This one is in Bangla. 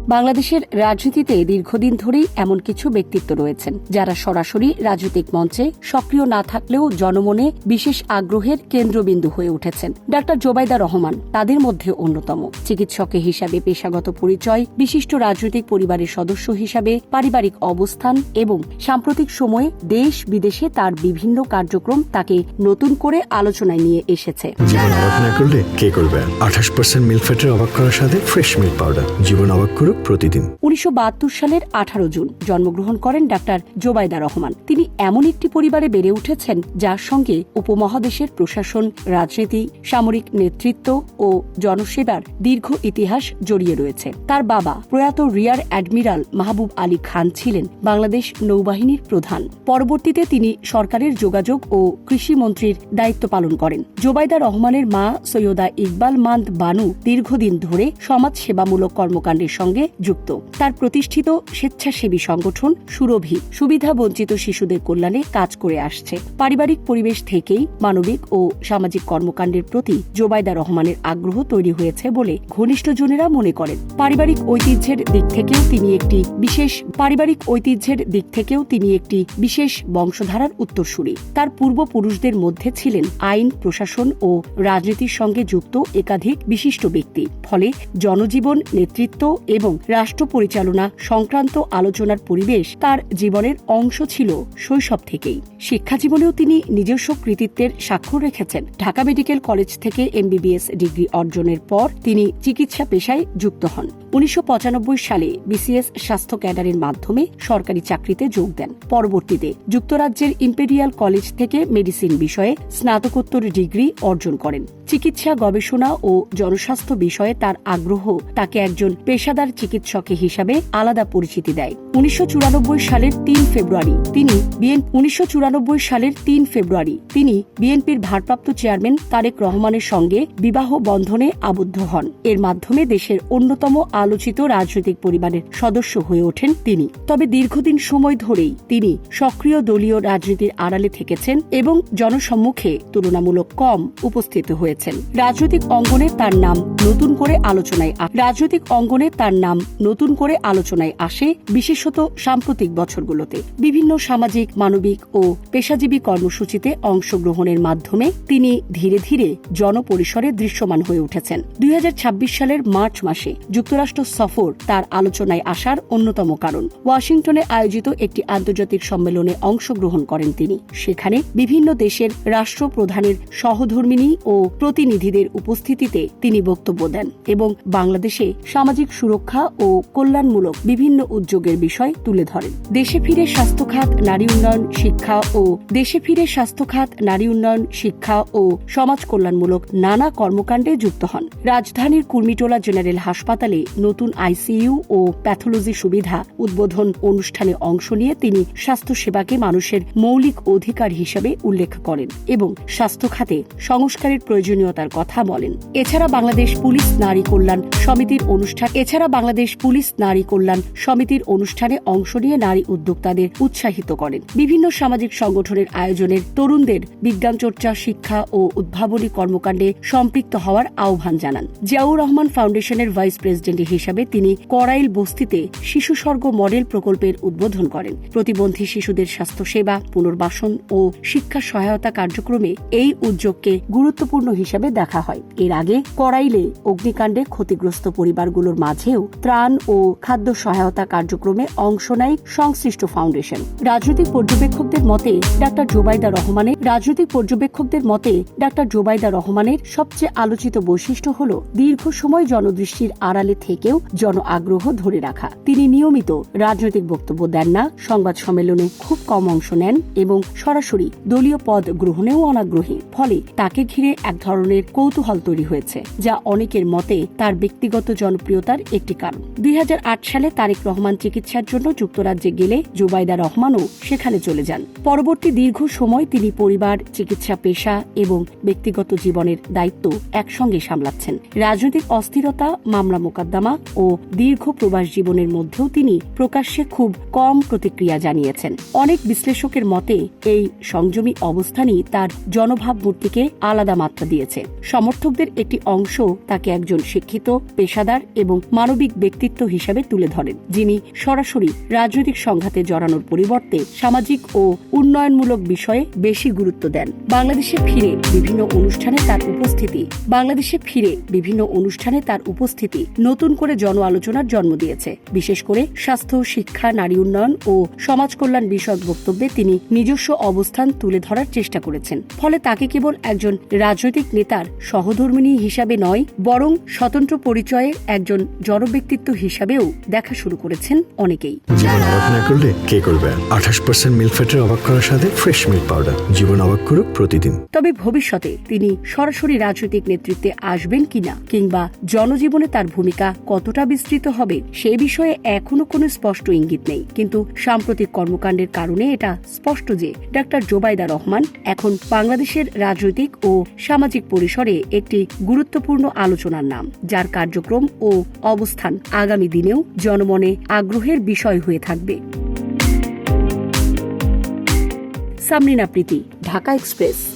বাংলাদেশের রাজনীতিতে দীর্ঘদিন ধরেই এমন কিছু ব্যক্তিত্ব রয়েছেন যারা সরাসরি রাজনৈতিক মঞ্চে সক্রিয় না থাকলেও জনমনে বিশেষ আগ্রহের কেন্দ্রবিন্দু হয়ে উঠেছেন। ডাক্তার জোবাইদা রহমান তাদের মধ্যে অন্যতম। চিকিৎসক হিসাবে পেশাগত পরিচয়, বিশিষ্ট রাজনৈতিক পরিবারের সদস্য হিসাবে পারিবারিক অবস্থান এবং সাম্প্রতিক সময়ে দেশ বিদেশে তার বিভিন্ন কার্যক্রম তাকে নতুন করে আলোচনায় নিয়ে এসেছে। জীবন অবাক না করলে কে করবে? 28% মিল্ক ফ্যাটের অবাক করার সাথে ফ্রেশ মিল্ক পাউডার। জীবন অবাক করুক প্রতিদিন। 1972 সালের 18 জুন জন্মগ্রহণ করেন ডাক্তার জোবাইদা রহমান। তিনি এমন একটি পরিবারে বেড়ে উঠেছেন যার সঙ্গে উপমহাদেশের প্রশাসন, রাজনীতি, সামরিক নেতৃত্ব ও জনসেবার দীর্ঘ ইতিহাস জড়িয়ে রয়েছে। তার বাবা প্রয়াত রিয়ার অ্যাডমিরাল মাহবুব আলী খান ছিলেন বাংলাদেশ নৌবাহিনীর প্রধান। পরবর্তীতে তিনি সরকারের যোগাযোগ ও কৃষি মন্ত্রীর দায়িত্ব পালন করেন। জোবাইদা রহমানের মা সৈয়দা ইকবাল মান্দ বানু দীর্ঘদিন ধরে সমাজ সেবামূলক কর্মকাণ্ডের সঙ্গে যুক্ত। তার প্রতিষ্ঠিত স্বেচ্ছাসেবী সংগঠন সুরভি সুবিধা বঞ্চিত শিশুদের কল্যাণে কাজ করে আসছে। পারিবারিক পরিবেশ থেকেই মানবিক ও সামাজিক কর্মকাণ্ডের প্রতি জোবাইদা রহমানের আগ্রহ তৈরি হয়েছে বলে ঘনিষ্ঠজনেরা মনে করেন। পারিবারিক ঐতিহ্যের দিক থেকেও তিনি একটি বিশেষ বংশধারার উত্তরসূরি। তার পূর্বপুরুষদের মধ্যে ছিলেন আইন, প্রশাসন ও রাজনীতির সঙ্গে যুক্ত একাধিক বিশিষ্ট ব্যক্তি। ফলে জনজীবন, নেতৃত্ব এবং রাষ্ট্র পরিচালনা সংক্রান্ত আলোচনার পরিবেশ তার জীবনের অংশ ছিল শৈশব থেকেই। শিক্ষা জীবনেও তিনি নিজস্ব কৃতিত্বের স্বাক্ষর রেখেছেন। ঢাকা মেডিকেল কলেজ থেকে MBBS ডিগ্রি অর্জনের পর তিনি চিকিৎসা পেশায় যুক্ত হন। 1995 সালে BCS স্বাস্থ্য ক্যাডারের মাধ্যমে সরকারি চাকরিতে যোগ দেন। পরবর্তীতে যুক্তরাজ্যের ইম্পেরিয়াল কলেজ থেকে মেডিসিন বিষয়ে স্নাতকোত্তর ডিগ্রি অর্জন করেন। চিকিৎসা গবেষণা ও জনস্বাস্থ্য বিষয়ে তার আগ্রহ তাকে একজন পেশাদার চিকিৎসক হিসাবে আলাদা পরিচিতি দেয়। 1994 সালের 3 ফেব্রুয়ারি তিনি বিএনপির ভারপ্রাপ্ত চেয়ারম্যান তারেক রহমানের সঙ্গে বিবাহ বন্ধনে আবদ্ধ হন। এর মাধ্যমে দেশের অন্যতম আলোচিত রাজনৈতিক পরিবারের সদস্য হয়ে ওঠেন তিনি। তবে দীর্ঘদিন সময় ধরেই তিনি সক্রিয় দলীয় রাজনীতির আড়ালে থেকেছেন এবং জনসম্মুখে তুলনামূলক কম উপস্থিত হয়েছেন। রাজনৈতিক অঙ্গনে তার নাম নতুন করে আলোচনায় আসে বিশেষত সাম্প্রতিক বছরগুলোতে। বিভিন্ন সামাজিক, মানবিক ও পেশাজীবী কর্মসূচিতে অংশগ্রহণের মাধ্যমে তিনি ধীরে ধীরে জনপরিসরে দৃশ্যমান হয়ে উঠেছেন। 2026 সালের মার্চ মাসে যুক্তরাষ্ট্র সফর তার আলোচনায় আসার অন্যতম কারণ। ওয়াশিংটনে আয়োজিত একটি আন্তর্জাতিক সম্মেলনে অংশগ্রহণ করেন তিনি। সেখানে বিভিন্ন দেশের রাষ্ট্রপ্রধানের সহধর্মিণী ও প্রতিনিধিদের উপস্থিতিতে তিনি বক্তব্য দেন এবং বাংলাদেশে সামাজিক সুরক্ষা ও কল্যাণমূলক বিভিন্ন উদ্যোগের বিষয় তুলে ধরেন। দেশে ফিরে স্বাস্থ্য খাত, নারী উন্নয়ন, শিক্ষা ও সমাজ কল্যাণমূলক নানা কর্মকাণ্ডে যুক্ত হন। রাজধানীর কুর্মিটোলা জেনারেল হাসপাতালে নতুন ICU ও প্যাথোলজি সুবিধা উদ্বোধন অনুষ্ঠানে অংশ নিয়ে তিনি স্বাস্থ্যসেবাকে মানুষের মৌলিক অধিকার হিসেবে উল্লেখ করেন এবং স্বাস্থ্য খাতে সংস্কারের প্রয়োজনীয়তার কথা বলেন। এছাড়া বাংলাদেশ পুলিশ নারী কল্যাণ সমিতির অনুষ্ঠানে অংশ নিয়ে নারী উদ্যোক্তাদের উৎসাহিত করেন। বিভিন্ন সামাজিক সংগঠনের আয়োজনের তরুণদের বিজ্ঞান চর্চা, শিক্ষা ও উদ্ভাবনী কর্মকাণ্ডে সম্পৃক্ত হওয়ার আহ্বান জানান। জিয়াউর রহমান ফাউন্ডেশনের ভাইস প্রেসিডেন্ট হিসেবে তিনি করাইল বস্তিতে শিশু স্বর্গ মডেল প্রকল্পের উদ্বোধন করেন। প্রতিবন্ধী শিশুদের স্বাস্থ্যসেবা, পুনর্বাসন ও শিক্ষা সহায়তা কার্যক্রমে এই উদ্যোগকে গুরুত্বপূর্ণ হিসেবে দেখা হয়। এর আগে করাইলে অগ্নিকাণ্ডে ক্ষতিগ্রস্ত পরিবারগুলোর মাঝেও ত্রাণ ও খাদ্য সহায়তা কার্যক্রমে অংশ নেয় সংশ্লিষ্ট ফাউন্ডেশন। রাজনৈতিক পর্যবেক্ষকদের মতে ডাক্তার জোবাইদা রহমানের সবচেয়ে আলোচিত বৈশিষ্ট্য হল দীর্ঘ সময় জনদৃষ্টির আড়ালে থেকেও জন আগ্রহ ধরে রাখা। তিনি নিয়মিত রাজনৈতিক বক্তব্য দেন না, সংবাদ সম্মেলনে খুব কম অংশ নেন এবং সরাসরি দলীয় পদ গ্রহণেও অনাগ্রহী। ফলে তাকে ঘিরে এক ধরনের কৌতূহল তৈরি হয়েছে, যা অনেকের মতে তার ব্যক্তিগত জনপ্রিয়তার একটি কারণ। 2008 সালে তারেক রহমান চিকিৎসার জন্য যুক্তরাজ্যে গেলে জোবাইদা রহমানও সেখানে চলে যান। পরবর্তী দীর্ঘ সময় তিনি পরিবার, চিকিৎসা পেশা এবং ব্যক্তিগত জীবনের দায়িত্ব একসঙ্গে সামলাচ্ছেন। রাজনৈতিক অস্থিরতা, মামলা মোকদ্দমা ও দীর্ঘ প্রবাস জীবনের মধ্যেও তিনি প্রকাশ্যে খুব কম প্রতিক্রিয়া জানিয়েছেন। অনেক বিশ্লেষকের মতে এই সংযমী অবস্থানই তার জনভাবমূর্তিকে আলাদা মাত্রা দিয়েছে। সমর্থকদের একটি অংশ তাকে একজন শিক্ষিত, পেশাদার এবং মানবিক ব্যক্তিত্ব হিসেবে তুলে ধরেন, যিনি সরাসরি রাজনৈতিক সংঘাতে জড়ানোর পরিবর্তে সামাজিক ও উন্নয়নমূলক বিষয়ে বেশি গুরুত্ব দেন। বাংলাদেশে ফিরে বিভিন্ন অনুষ্ঠানে তার উপস্থিতি নতুন করে জন আলোচনার জন্ম দিয়েছে। বিশেষ করে স্বাস্থ্য, শিক্ষা, নারী উন্নয়ন ও সমাজ কল্যাণ বিষয়ক বক্তব্যে তিনি নিজস্ব অবস্থান তুলে ধরার চেষ্টা করেছেন। ফলে তাকে কেবল একজন রাজনৈতিক নেতার সহধর্মিণী হিসাবে নয়, বরং স্বতন্ত্র পরিচয়ে একজন জনব্যক্তিত্ব হিসাবেও দেখা শুরু করেছেন অনেকেই। জীবন অবাক না করলে কে করবে? 28% মিল্ক ফ্যাটের অবাক করার সাথে ফ্রেশ মিল্ক পাউডার। জীবন অবাক করুক প্রতিদিন। তবে ভবিষ্যতে তিনি সরাসরি রাজনৈতিক নেতৃত্বে আসবেন কিনা, কিংবা জনজীবনে তার ভূমিকা কতটা বিস্তৃত হবে, সে বিষয়ে এখনো কোনো স্পষ্ট ইঙ্গিত নেই। কিন্তু সাম্প্রতিক কর্মকাণ্ডের কারণে এটা স্পষ্ট যে ডক্টর জোবাইদা রহমান এখন বাংলাদেশের রাজনৈতিক ও সামাজিক পরিসরে একটি গুরুত্বপূর্ণ আলোচনার নাম, যার কার্যক্রম ও অবস্থান আগামী দিনেও জনমনে আগ্রহের বিষয় হয়ে থাকবে। সামরিনা প্রীতি, ঢাকা এক্সপ্রেস।